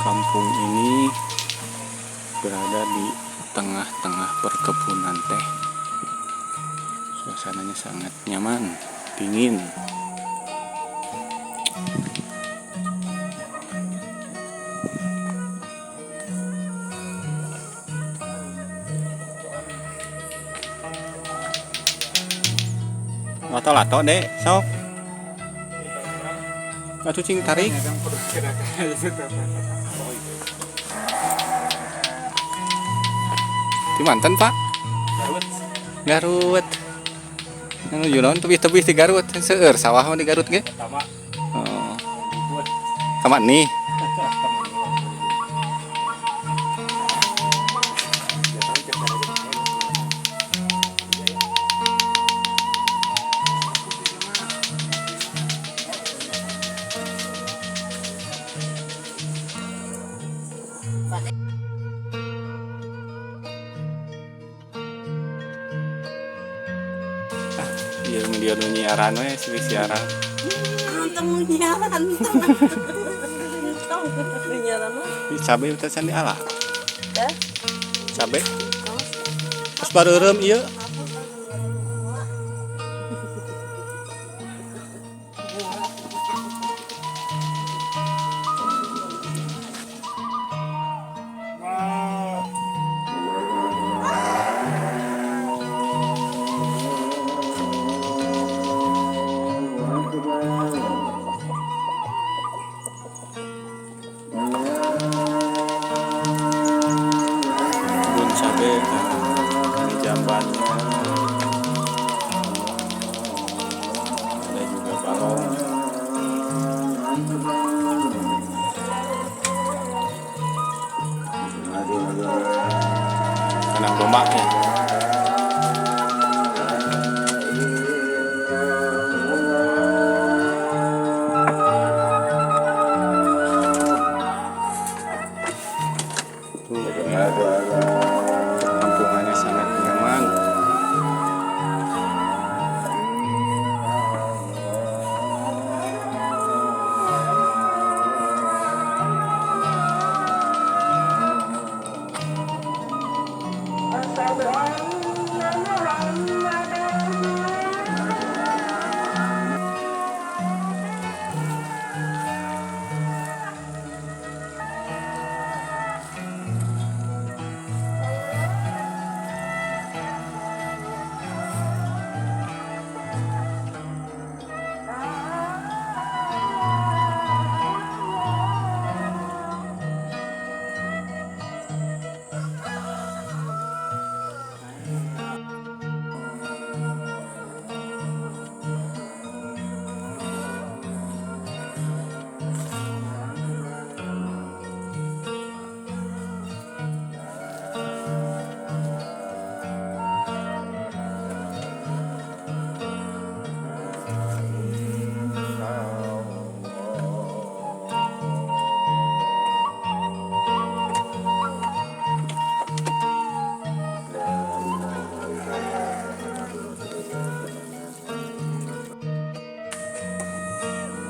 Kampung ini berada di tengah-tengah perkebunan teh. Suasananya sangat nyaman, dingin. Lato-lato dek, sok. Atuh cing tarik. Di mantan pak? Garut. Nuju naon tebih-tebih di Garut, seueur sawah mah di Garut ge. Oh. Kamat nih. Dia nyiaran we siaran. Temu nyiaran. Nyiaran mah. Di cabe teh can diala. Dah. Cabe. Terus bareureum ieu. Kebun cabe ini jambannya. Ada juga balong. Kandang domba ya. Kampungannya sangat nyaman.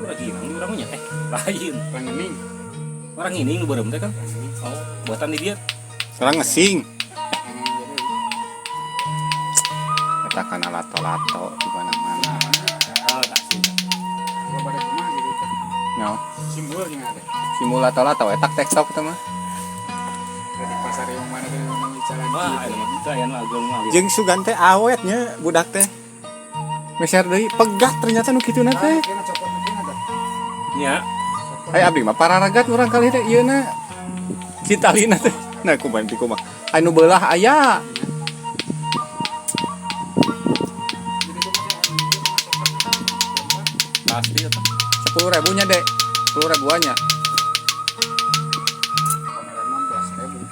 Lagi ini orangnya lain orang ini lu berem teh kan oh buatan di dia Sekarang ngesing. Katakan lato-lato di mana-mana. oh kasih Pada rumah gitu. Nyaw. Simbolnya ada. Simbol lato-lato etak TikTok itu mah. Dari pasar yang mana dari ngomong bicara wah itu mah saya nu ageng mah Jeung sugan teh awetnya budak teh. Meser deui pegat ternyata nu kituna teh. Kena copot mungkin ada. nya Hai abdi mah pararagat urang kali teh ieu na citalina teh. Nah kumaha ti kumaha. Anu beulah aya. Pasti eta. 10.000 nya, Dek. 10.000-nya. Kamera 16.000.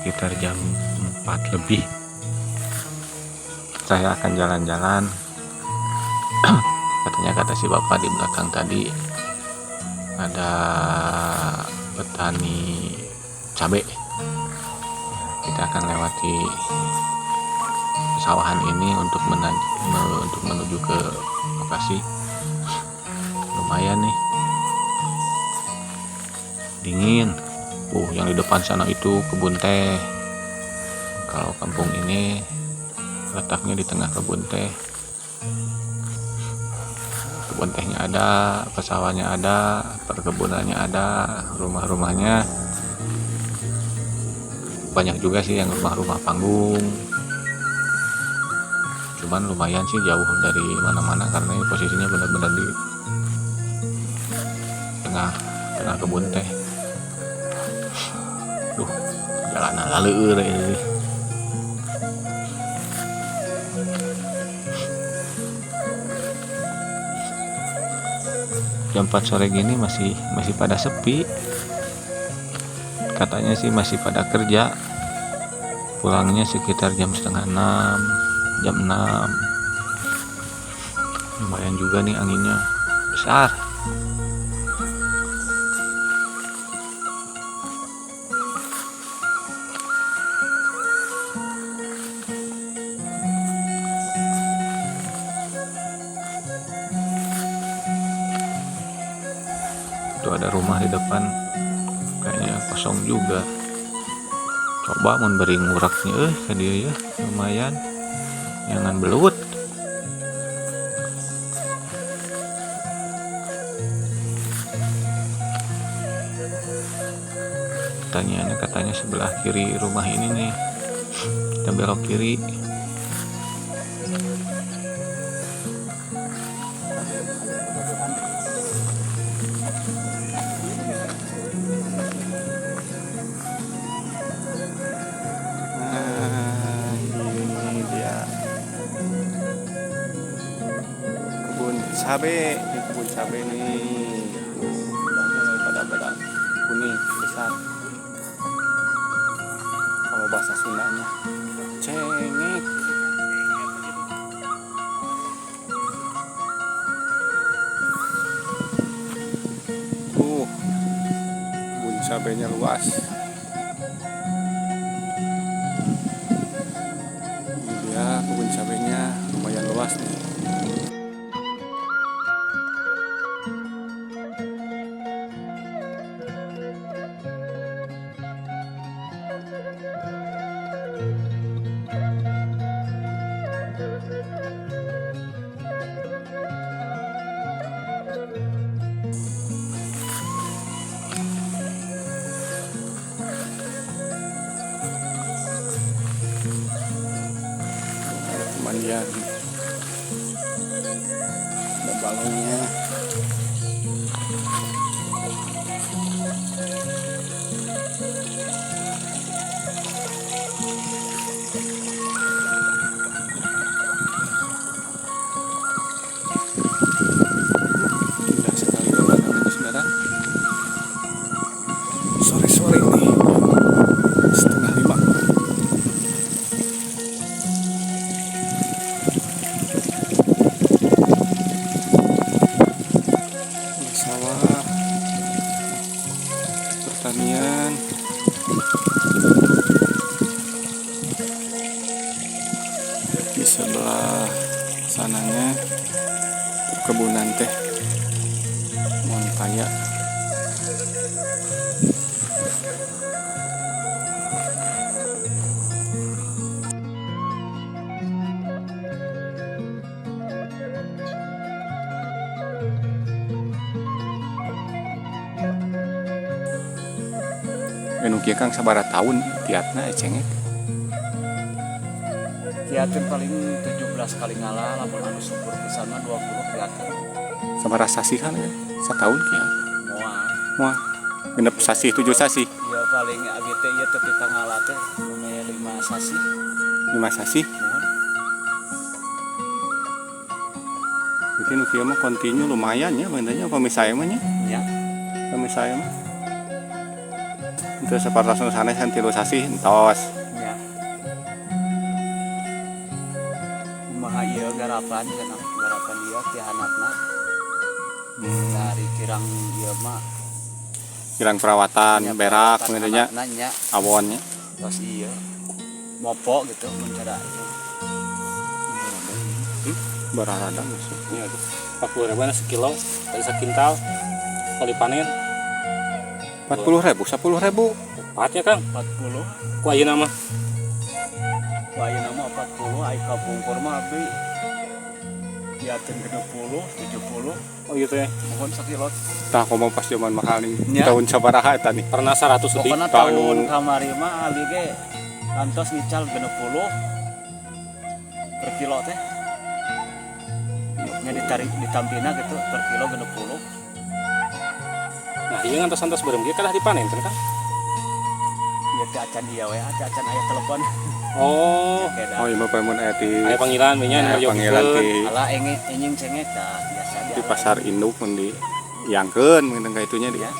sekitar jam 4 lebih. Saya akan jalan-jalan. Katanya kata si bapak di belakang tadi ada petani cabai. Kita akan lewati pesawahan ini untuk menuju ke lokasi. Lumayan nih, dingin. Yang di depan sana itu kebun teh. Kalau kampung ini letaknya di tengah kebun teh. Kebun tehnya ada, pesawahannya ada, perkebunannya ada, rumah-rumahnya banyak juga sih yang rumah-rumah panggung. Cuman lumayan sih jauh dari mana-mana karena ini posisinya benar-benar di tengah kebun teh. Jalanan laleur ini. Jam 4 sore gini masih pada sepi. Katanya sih masih pada kerja. Pulangnya sekitar jam setengah 6, jam 6. Lumayan juga nih anginnya besar. Tuh ada rumah di depan, kayaknya kosong juga. Coba memberi nguraknya ke dia ya, lumayan. Jangan belut. Pertanyaannya katanya sebelah kiri rumah ini nih. Kita belok kiri. Cabai, di kebun cabai nih, pada kuning besar. Kalau bahasa Sundanya cengek. Kebun cabainya luas. Ini dia kebun cabainya lumayan luas nih. Dia ada balonnya. Indah sekali pemandangannya, saudara. Sore-sore ini setengah 5. Pertanian, di sebelah sananya perkebunan teh Montaya. Nukia kang sabaraha tahun tiatna cengek. Kiatin paling 17 kali ngalah, lamun anu subur pisan mah 20 kiatin. Sabaraha sasihan ya? Setahun kia. Moal. Genep sasih 7 sasih. Ya paling agete ieu teh kita ngalah teh meme 5 sasih. 5 sasih. Berarti nukia mah kontinu lumayan ya, bandanya apa misalnya mah nya? Ya. Misalnya mah itu separtos nu sanes kan 3 sasi entos. nya kumaha ieu garapan cenah garapan ieu ti hanapna dari kirang ieu mah Kirang perawatan nya berak perawatan gitu nya hanapna nya awonnya. tos ieu mopo gitu mun cara ieu Bararada Ini aduh. 40.000 sekilo, dari sekintal. Kali panen, 40.000, 10.000. empatnya Kang. 40 Ku ayeuna mah. ayeuna mah 40 ai kapungkur mah abdi yakin 60 70 Oh gitu ya. mohon sakilot Tah komo pas zaman mahal nih. Nya. Tahun sabaraha eta nih? Pernah 100 lebih. pokoknya tahun kamari mah ali ge kantos ngical 60 per kilo teh nya ditarik ditampina gitu per kilo 60 Nah, iya ngantos-ngantos berem ge kadah dipanen kan Kang? ya teh acan ieu we teh acan aya telepon Oh, beda Oh, iya mah pamun aya di aya panggilan we nya aya panggilan di ala enjing cengek tah biasa di pasar induk mun di yangkeun mun ka itunya dia. ya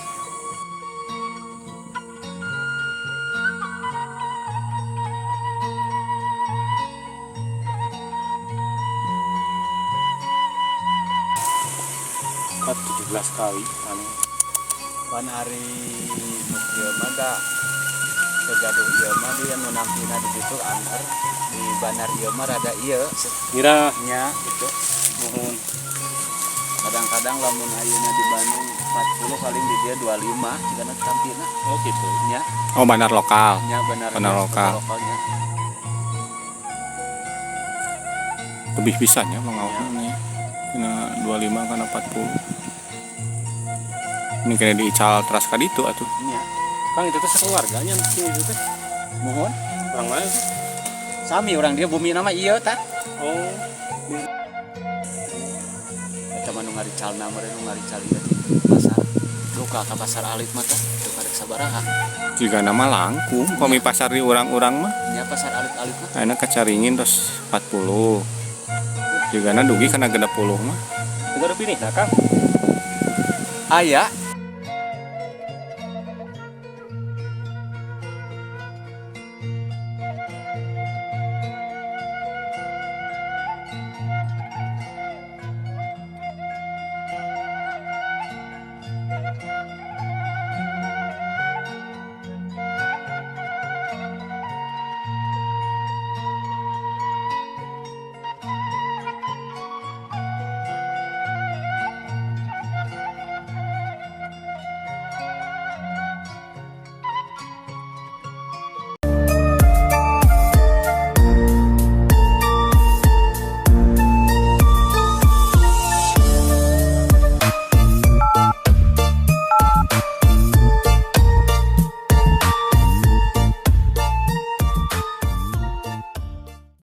empat 17 kali panen. pan hari ieu mah da segaduh ieu mah dia nu nampina di situ angker di bandar ieu mah rada ieu Mira, nya gitu mohon kadang-kadang lamun ayeuna di Bandung 40 paling di dia 25 jigana tampina oh gitu. nya Oh, bandar lokal. nya benar Benar lokal. lokalnya Lebih pisahnya mengautnya. Kena 25 kana 40. Ini kena diical teras ka ditu atuh. nya Kang itu teh sekeluarganya sini itu teh. mohon Orang mana sih? sami orang dia bumi nama ieu tah Oh, eta mah nu ngaricalna meureun nu ngarical ieu pasar luka ka pasar alit mah tah teu karek sabaraha Jika nama langkung, komi pasar di urang-urang mah. nya pasar alit-alit mah Ayeuna kacaringin terus 40. Jika dugi kana 60 mah. teu ada pilih nah Kang. aya